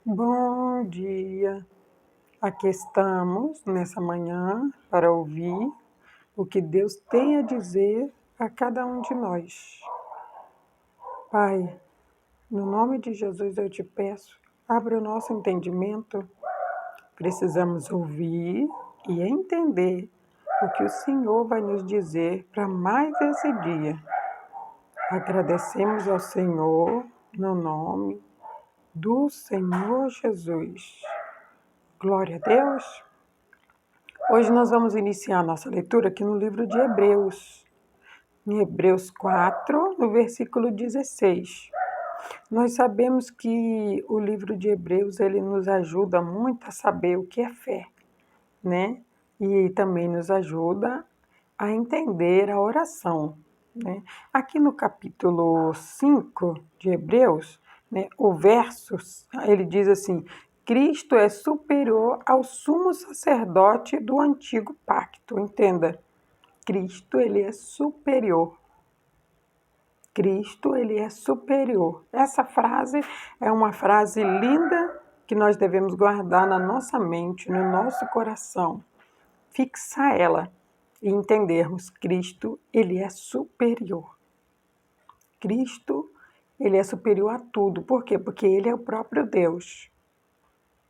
Bom dia! Aqui estamos nessa manhã para ouvir o que Deus tem a dizer a cada um de nós. Pai, no nome de Jesus eu te peço, abre o nosso entendimento. Precisamos ouvir e entender o que o Senhor vai nos dizer para mais esse dia. Agradecemos ao Senhor no nome do Senhor Jesus. Glória a Deus! Hoje nós vamos iniciar nossa leitura aqui no livro de Hebreus, em Hebreus 4, no versículo 16. Nós sabemos que o livro de Hebreus ele nos ajuda muito a saber o que é fé, né? E também nos ajuda a entender a oração, né? Aqui no capítulo 5 de Hebreus, né, o verso, ele diz assim: Cristo é superior ao sumo sacerdote do antigo pacto. Entenda, Cristo ele é superior. Cristo ele é superior. Essa frase é uma frase linda que nós devemos guardar na nossa mente, no nosso coração. Fixar ela e entendermos Cristo ele é superior. Cristo ele é superior a tudo. Por quê? Porque ele é o próprio Deus.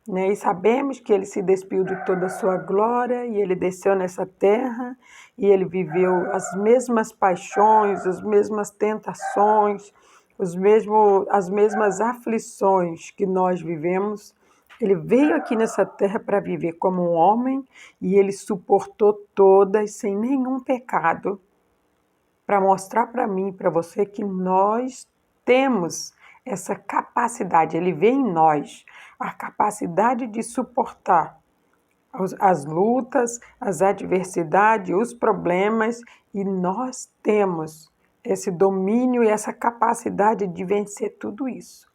E sabemos que ele se despiu de toda a sua glória e ele desceu nessa terra e ele viveu as mesmas paixões, as mesmas tentações, as mesmas aflições que nós vivemos. Ele veio aqui nessa terra para viver como um homem e ele suportou todas sem nenhum pecado, para mostrar para mim e para você que nós temos essa capacidade, ele vê em nós a capacidade de suportar as lutas, as adversidades, os problemas, e nós temos esse domínio e essa capacidade de vencer tudo isso.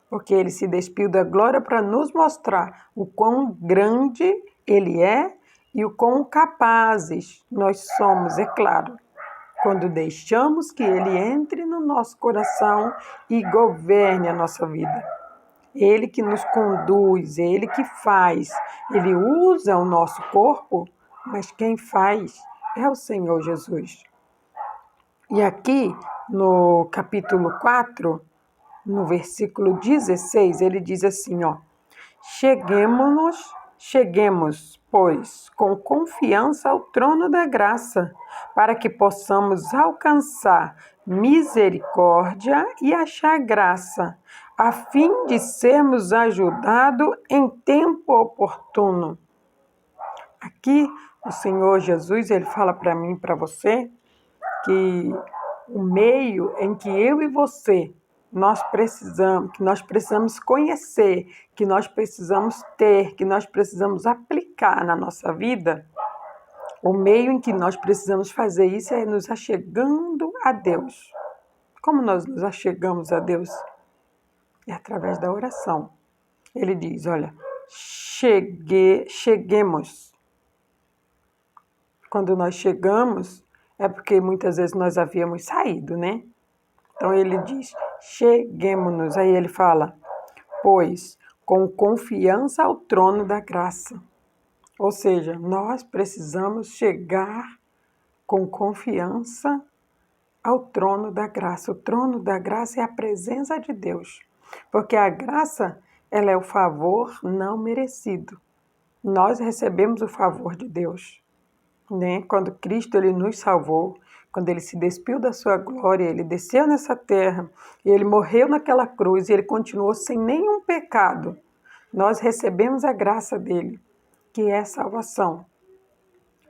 Porque ele se despiu da glória para nos mostrar o quão grande ele é e o quão capazes nós somos, é claro, quando deixamos que ele entre no nosso coração e governe a nossa vida. Ele que nos conduz, ele que faz, ele usa o nosso corpo, mas quem faz é o Senhor Jesus. E aqui no capítulo 4, no versículo 16, ele diz assim, Cheguemos, pois, com confiança ao trono da graça, para que possamos alcançar misericórdia e achar graça, a fim de sermos ajudados em tempo oportuno. Aqui, o Senhor Jesus, ele fala para mim e para você que o meio em que eu e você que nós precisamos conhecer, que nós precisamos ter, que nós precisamos aplicar na nossa vida, o meio em que nós precisamos fazer isso é nos achegando a Deus. Como nós nos achegamos a Deus? É através da oração. Ele diz, olha, cheguemos. Quando nós chegamos, é porque muitas vezes nós havíamos saído, né? Então ele diz, cheguemo-nos. Aí ele fala, pois, com confiança ao trono da graça. Ou seja, nós precisamos chegar com confiança ao trono da graça. O trono da graça é a presença de Deus. Porque a graça, ela é o favor não merecido. Nós recebemos o favor de Deus. Né? Quando Cristo ele nos salvou, quando ele se despiu da sua glória, ele desceu nessa terra, e ele morreu naquela cruz, e ele continuou sem nenhum pecado. Nós recebemos a graça dele, que é a salvação.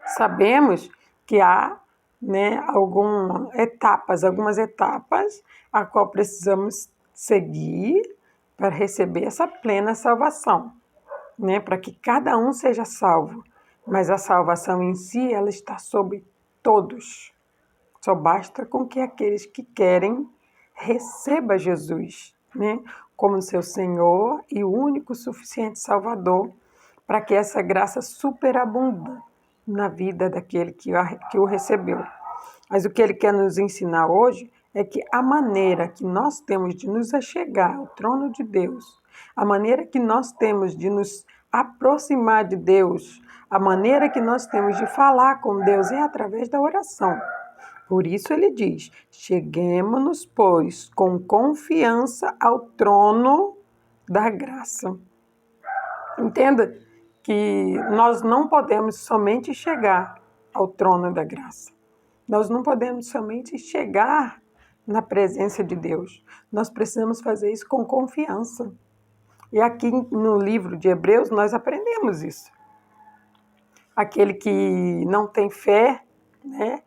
Sabemos que há, né, algumas etapas a qual precisamos seguir para receber essa plena salvação, né, para que cada um seja salvo. Mas a salvação em si, ela está sobre todos. Só basta com que aqueles que querem recebam Jesus, né, como seu Senhor e o único suficiente Salvador, para que essa graça superabunda na vida daquele que o recebeu. Mas o que ele quer nos ensinar hoje é que a maneira que nós temos de nos achegar ao trono de Deus, a maneira que nós temos de nos aproximar de Deus, a maneira que nós temos de falar com Deus é através da oração. Por isso ele diz: cheguemo-nos, pois, com confiança ao trono da graça. Entenda que nós não podemos somente chegar ao trono da graça. Nós não podemos somente chegar na presença de Deus. Nós precisamos fazer isso com confiança. E aqui no livro de Hebreus nós aprendemos isso. Aquele que não tem fé, né?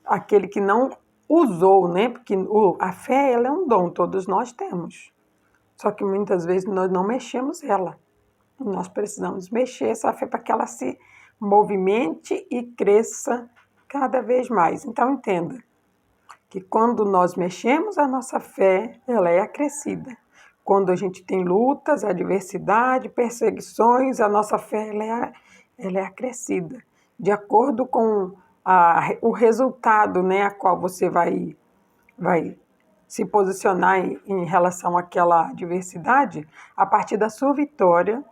Aquele que não usou, né? Porque a fé ela é um dom, todos nós temos. Só que muitas vezes nós não mexemos ela. Nós precisamos mexer essa fé para que ela se movimente e cresça cada vez mais. Então entenda que quando nós mexemos a nossa fé, ela é acrescida. Quando a gente tem lutas, adversidade, perseguições, a nossa fé ela é acrescida. De acordo com o resultado, né, a qual você vai se posicionar em relação àquela adversidade, a partir da sua vitória,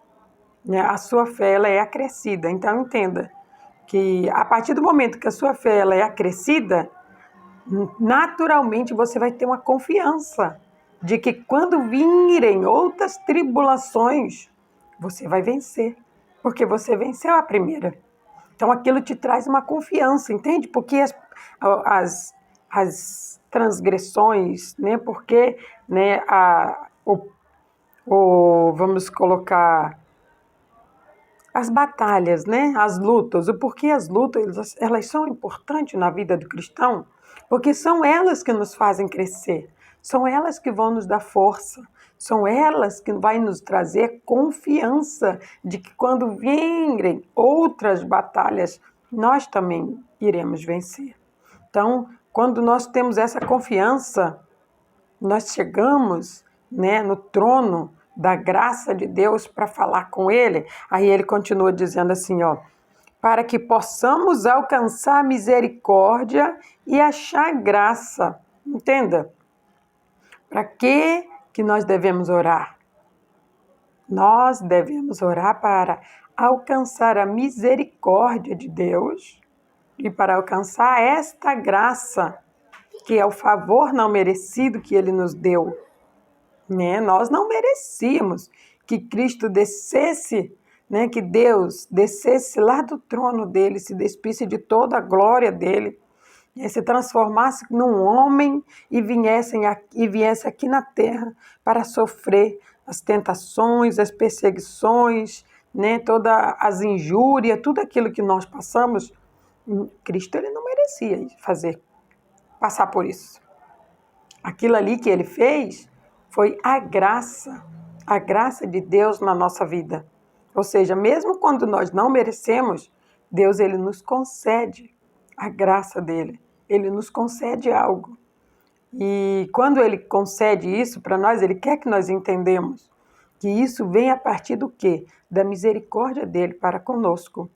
né, a sua fé ela é acrescida. Então entenda que a partir do momento que a sua fé ela é acrescida, naturalmente você vai ter uma confiança de que quando virem outras tribulações, você vai vencer, porque você venceu a primeira. Então aquilo te traz uma confiança, entende? Porque as transgressões, né? Porque, né, vamos colocar as batalhas, né? As lutas, o porquê as lutas elas são importantes na vida do cristão, porque são elas que nos fazem crescer, são elas que vão nos dar força, são elas que vão nos trazer confiança de que quando virem outras batalhas, nós também iremos vencer. Então, quando nós temos essa confiança, nós chegamos, né, no trono da graça de Deus para falar com Ele. Aí ele continua dizendo assim, ó, para que possamos alcançar misericórdia e achar graça. Entenda? Para que nós devemos orar? Nós devemos orar para alcançar a misericórdia de Deus e para alcançar esta graça, que é o favor não merecido que Ele nos deu. Né? Nós não merecíamos que Cristo descesse, né? Que Deus descesse lá do trono dele, se despisse de toda a glória dele, né? Se transformasse num homem e viesse aqui na terra para sofrer as tentações, as perseguições, né? Todas as injúrias, tudo aquilo que nós passamos. Cristo ele não merecia passar por isso. Aquilo ali que ele fez foi a graça de Deus na nossa vida. Ou seja, mesmo quando nós não merecemos, Deus ele nos concede a graça dele. Ele nos concede algo. E quando ele concede isso para nós, ele quer que nós entendamos que isso vem a partir do quê? Da misericórdia dele para conosco.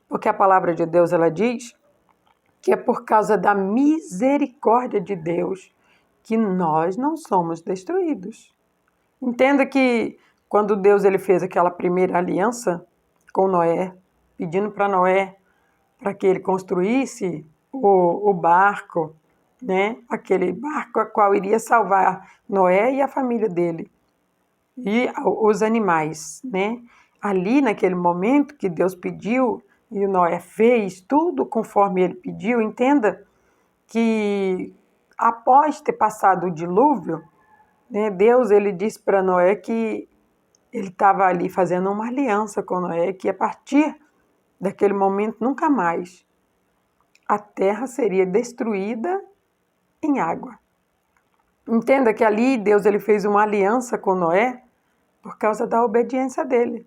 Porque a palavra de Deus ela diz que é por causa da misericórdia de Deus que nós não somos destruídos. Entenda que quando Deus ele fez aquela primeira aliança com Noé, pedindo para Noé para que ele construísse o barco, né? Aquele barco a qual iria salvar Noé e a família dele e os animais, né? Ali naquele momento que Deus pediu e Noé fez tudo conforme ele pediu, entenda que após ter passado o dilúvio, né, Deus ele disse para Noé que ele estava ali fazendo uma aliança com Noé, que a partir daquele momento nunca mais a terra seria destruída em água. Entenda que ali Deus ele fez uma aliança com Noé por causa da obediência dele.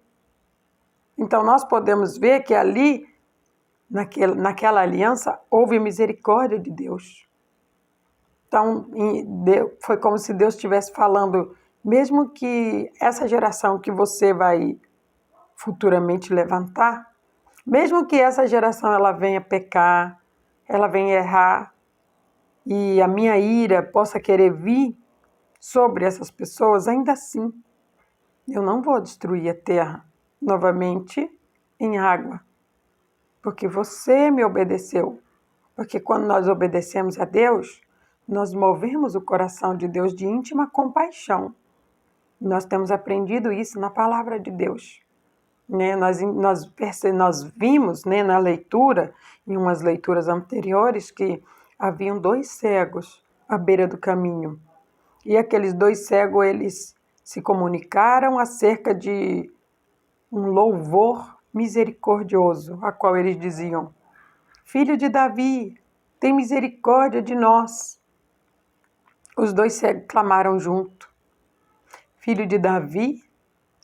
Então nós podemos ver que ali, naquela aliança, houve misericórdia de Deus. Então, foi como se Deus estivesse falando, mesmo que essa geração que você vai futuramente levantar, mesmo que essa geração ela venha pecar, ela venha errar, e a minha ira possa querer vir sobre essas pessoas, ainda assim, eu não vou destruir a terra novamente em água, porque você me obedeceu. Porque quando nós obedecemos a Deus, nós movemos o coração de Deus de íntima compaixão. Nós temos aprendido isso na palavra de Deus. Né? Nós vimos, né, na leitura, em umas leituras anteriores, que haviam 2 cegos à beira do caminho. E aqueles 2 cegos, eles se comunicaram acerca de um louvor misericordioso, a qual eles diziam: Filho de Davi, tem misericórdia de nós. Os 2 cegos clamaram junto: Filho de Davi,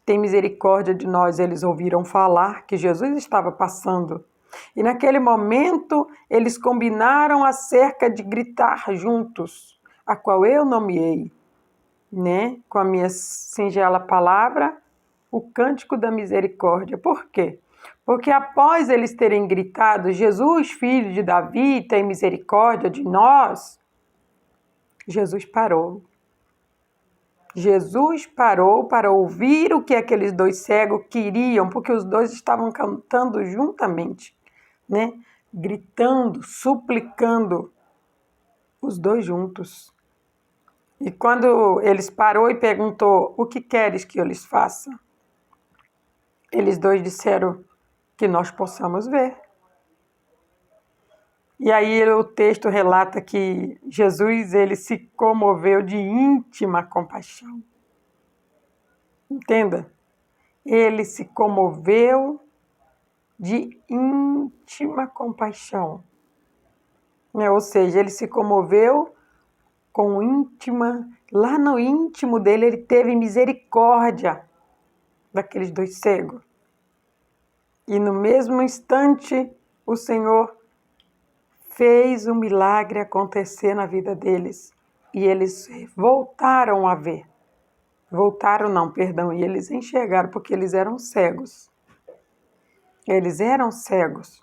tem misericórdia de nós. Eles ouviram falar que Jesus estava passando. E naquele momento, eles combinaram acerca de gritar juntos, a qual eu nomeei, né, com a minha singela palavra, o cântico da misericórdia. Por quê? Porque após eles terem gritado, Jesus, filho de Davi, tem misericórdia de nós, Jesus parou. Jesus parou para ouvir o que aqueles 2 cegos queriam, porque os 2 estavam cantando juntamente, né? Gritando, suplicando, os 2 juntos. E quando eles parou e perguntou: o que queres que eu lhes faça? Eles 2 disseram: que nós possamos ver. E aí o texto relata que Jesus, ele se comoveu de íntima compaixão. Entenda? Ele se comoveu de íntima compaixão. Né? Ou seja, ele se comoveu com íntima, lá no íntimo dele, ele teve misericórdia daqueles 2 cegos. E no mesmo instante, o Senhor fez o milagre acontecer na vida deles. E eles voltaram a ver. Voltaram não, perdão, e eles enxergaram, porque eles eram cegos. Eles eram cegos.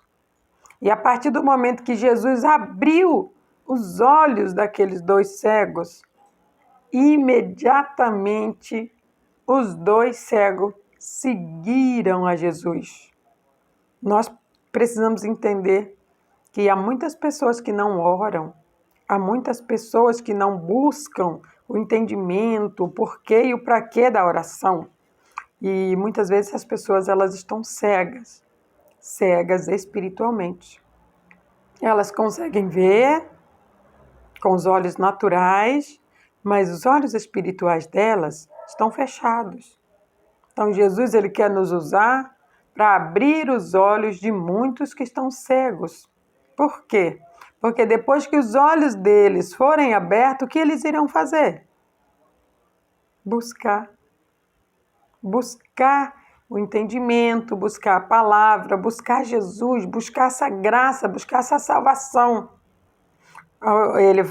E a partir do momento que Jesus abriu os olhos daqueles 2 cegos, imediatamente os 2 cegos seguiram a Jesus. Nós precisamos entender que há muitas pessoas que não oram, há muitas pessoas que não buscam o entendimento, o porquê e o para quê da oração. E muitas vezes as pessoas, elas estão cegas espiritualmente. Elas conseguem ver com os olhos naturais, mas os olhos espirituais delas estão fechados. Então Jesus, ele quer nos usar para abrir os olhos de muitos que estão cegos. Por quê? Porque depois que os olhos deles forem abertos, o que eles irão fazer? Buscar o entendimento, buscar a palavra, buscar Jesus, buscar essa graça, buscar essa salvação.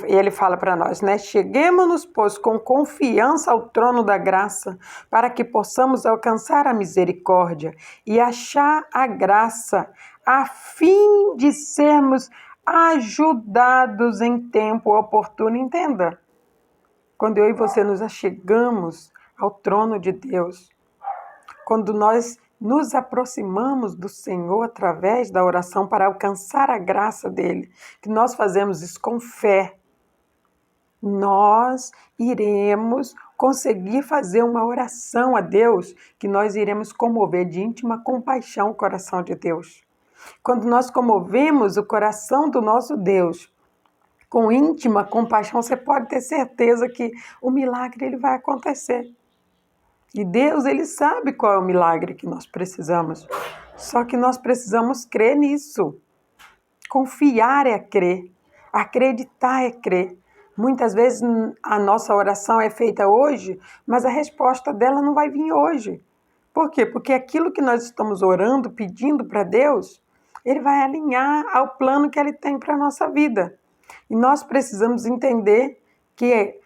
Ele fala para nós, né? Cheguemos-nos, pois, com confiança ao trono da graça, para que possamos alcançar a misericórdia e achar a graça, a fim de sermos ajudados em tempo oportuno. Entenda, quando eu e você nos achegamos ao trono de Deus, quando nós nos aproximamos do Senhor através da oração para alcançar a graça dele, que nós fazemos isso com fé, nós iremos conseguir fazer uma oração a Deus, que nós iremos comover de íntima compaixão o coração de Deus. Quando nós comovemos o coração do nosso Deus com íntima compaixão, você pode ter certeza que o milagre ele vai acontecer. E Deus, ele sabe qual é o milagre que nós precisamos. Só que nós precisamos crer nisso. Confiar é crer. Acreditar é crer. Muitas vezes a nossa oração é feita hoje, mas a resposta dela não vai vir hoje. Por quê? Porque aquilo que nós estamos orando, pedindo para Deus, ele vai alinhar ao plano que ele tem para a nossa vida. E nós precisamos entender que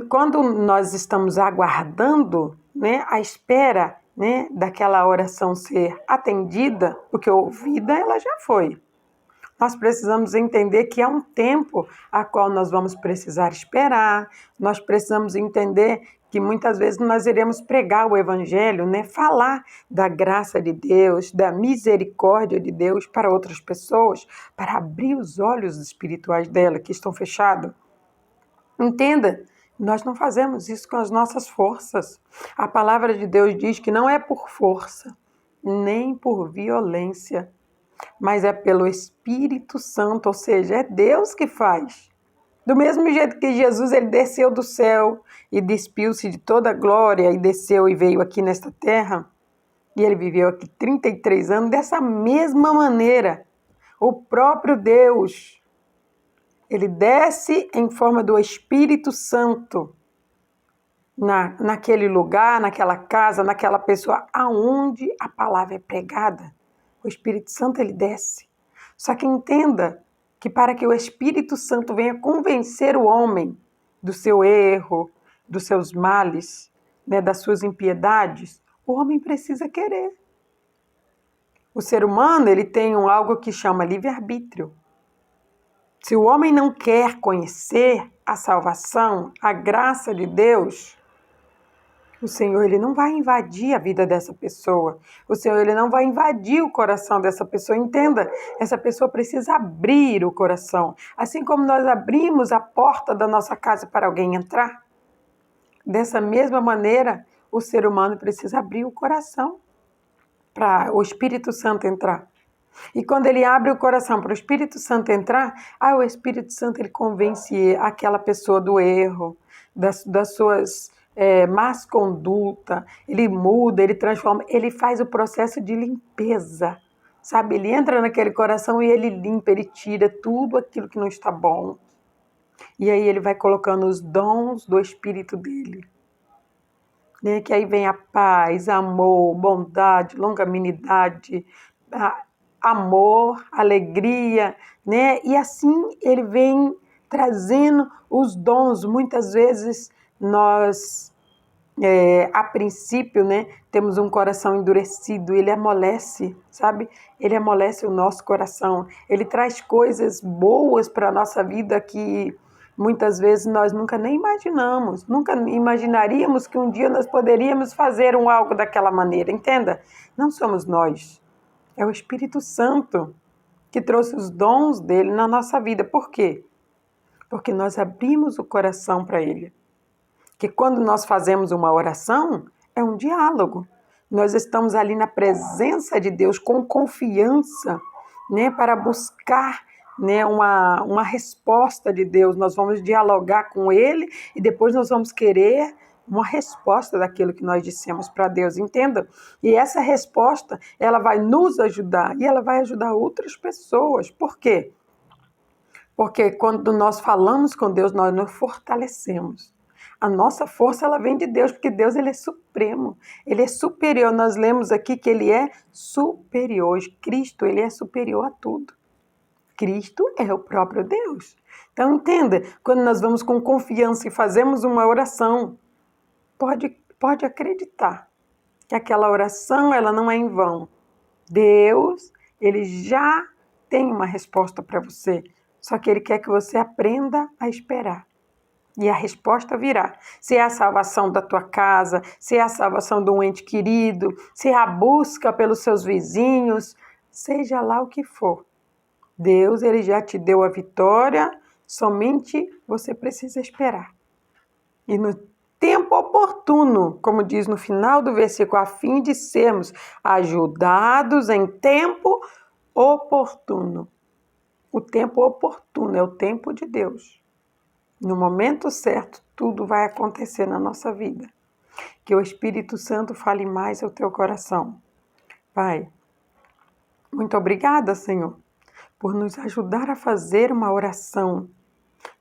quando nós estamos aguardando, né, a espera, né, daquela oração ser atendida, porque ouvida ela já foi. Nós precisamos entender que há um tempo a qual nós vamos precisar esperar. Nós precisamos entender que muitas vezes nós iremos pregar o Evangelho, né? Falar da graça de Deus, da misericórdia de Deus para outras pessoas, para abrir os olhos espirituais dela que estão fechados. Entenda, nós não fazemos isso com as nossas forças. A palavra de Deus diz que não é por força, nem por violência, mas é pelo Espírito Santo, ou seja, é Deus que faz. Do mesmo jeito que Jesus ele desceu do céu e despiu-se de toda a glória e desceu e veio aqui nesta terra, e ele viveu aqui 33 anos, dessa mesma maneira, o próprio Deus, ele desce em forma do Espírito Santo naquele lugar, naquela casa, naquela pessoa, aonde a palavra é pregada. O Espírito Santo ele desce. Só que entenda que para que o Espírito Santo venha convencer o homem do seu erro, dos seus males, né, das suas impiedades, o homem precisa querer. O ser humano ele tem algo que chama livre-arbítrio. Se o homem não quer conhecer a salvação, a graça de Deus, o Senhor ele não vai invadir a vida dessa pessoa. O Senhor ele não vai invadir o coração dessa pessoa. Entenda, essa pessoa precisa abrir o coração. Assim como nós abrimos a porta da nossa casa para alguém entrar, dessa mesma maneira, o ser humano precisa abrir o coração para o Espírito Santo entrar. E quando ele abre o coração para o Espírito Santo entrar, o Espírito Santo ele convence aquela pessoa do erro, das suas más conduta, ele muda, ele transforma, ele faz o processo de limpeza, sabe? Ele entra naquele coração e ele limpa, ele tira tudo aquilo que não está bom. E aí ele vai colocando os dons do Espírito dele. Né? Que aí vem a paz, amor, bondade, longanimidade, amor, alegria, né? E assim ele vem trazendo os dons. Muitas vezes nós, a princípio, né, temos um coração endurecido, ele amolece, sabe? Ele amolece o nosso coração, ele traz coisas boas para a nossa vida que muitas vezes nós nunca nem imaginamos, nunca imaginaríamos que um dia nós poderíamos fazer algo daquela maneira, entenda? Não somos nós. É o Espírito Santo que trouxe os dons dele na nossa vida. Por quê? Porque nós abrimos o coração para ele. Que quando nós fazemos uma oração, é um diálogo. Nós estamos ali na presença de Deus com confiança, né, para buscar, né, uma resposta de Deus. Nós vamos dialogar com ele e depois nós vamos querer uma resposta daquilo que nós dissemos para Deus, entenda? E essa resposta, ela vai nos ajudar e ela vai ajudar outras pessoas. Por quê? Porque quando nós falamos com Deus, nós nos fortalecemos. A nossa força, ela vem de Deus, porque Deus ele é supremo, ele é superior. Nós lemos aqui que ele é superior. Cristo, ele é superior a tudo. Cristo é o próprio Deus. Então, entenda, quando nós vamos com confiança e fazemos uma oração, pode acreditar que aquela oração ela não é em vão. Deus, ele já tem uma resposta para você, só que ele quer que você aprenda a esperar. E a resposta virá. Se é a salvação da tua casa, se é a salvação de um ente querido, se é a busca pelos seus vizinhos, seja lá o que for. Deus, ele já te deu a vitória, somente você precisa esperar. E no tempo oportuno, como diz no final do versículo, a fim de sermos ajudados em tempo oportuno. O tempo oportuno é o tempo de Deus. No momento certo, tudo vai acontecer na nossa vida. Que o Espírito Santo fale mais ao teu coração. Pai, muito obrigada, Senhor, por nos ajudar a fazer uma oração.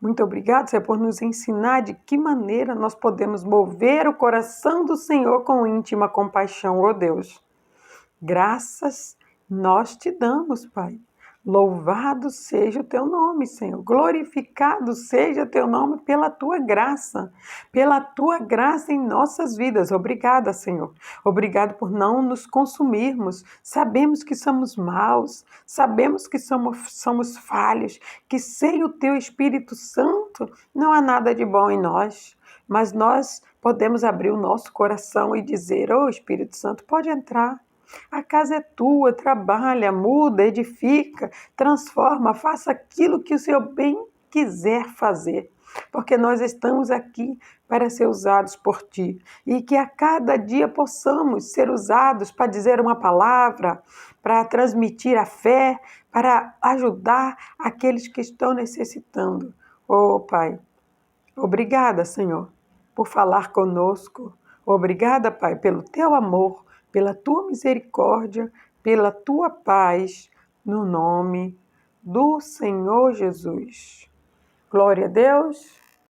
Muito obrigado, Senhor, por nos ensinar de que maneira nós podemos mover o coração do Senhor com íntima compaixão, ó Deus. Graças nós te damos, Pai. Louvado seja o teu nome, Senhor. Glorificado seja o teu nome pela tua graça em nossas vidas. Obrigada, Senhor. Obrigado por não nos consumirmos. Sabemos que somos maus, sabemos que somos falhos, que sem o teu Espírito Santo não há nada de bom em nós. Mas nós podemos abrir o nosso coração e dizer: "Ô Espírito Santo, pode entrar. A casa é tua, trabalha, muda, edifica, transforma, faça aquilo que o Senhor bem quiser fazer, porque nós estamos aqui para ser usados por Ti e que a cada dia possamos ser usados para dizer uma palavra, para transmitir a fé, para ajudar aqueles que estão necessitando. Oh, Pai, obrigada, Senhor, por falar conosco. Obrigada, Pai, pelo Teu amor, pela Tua misericórdia, pela Tua paz, no nome do Senhor Jesus. Glória a Deus.